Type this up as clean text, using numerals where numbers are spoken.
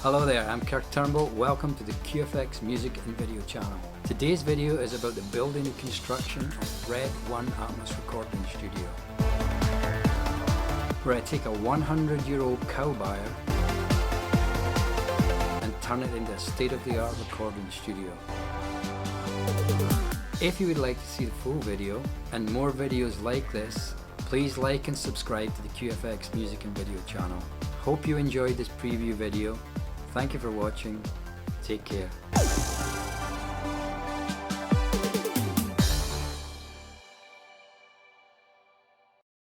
Hello there, I'm Kirk Turnbull. Welcome to the Q.F.X music and video channel. Today's video is about the building and construction of Red-1 Atmos Recording Studio, where I take a 100-year-old cow byre and turn it into a state-of-the-art recording studio. If you would like to see the full video and more videos like this, please like and subscribe to the Q.F.X music and video channel. Hope you enjoyed this preview video. Thank you for watching. Take care.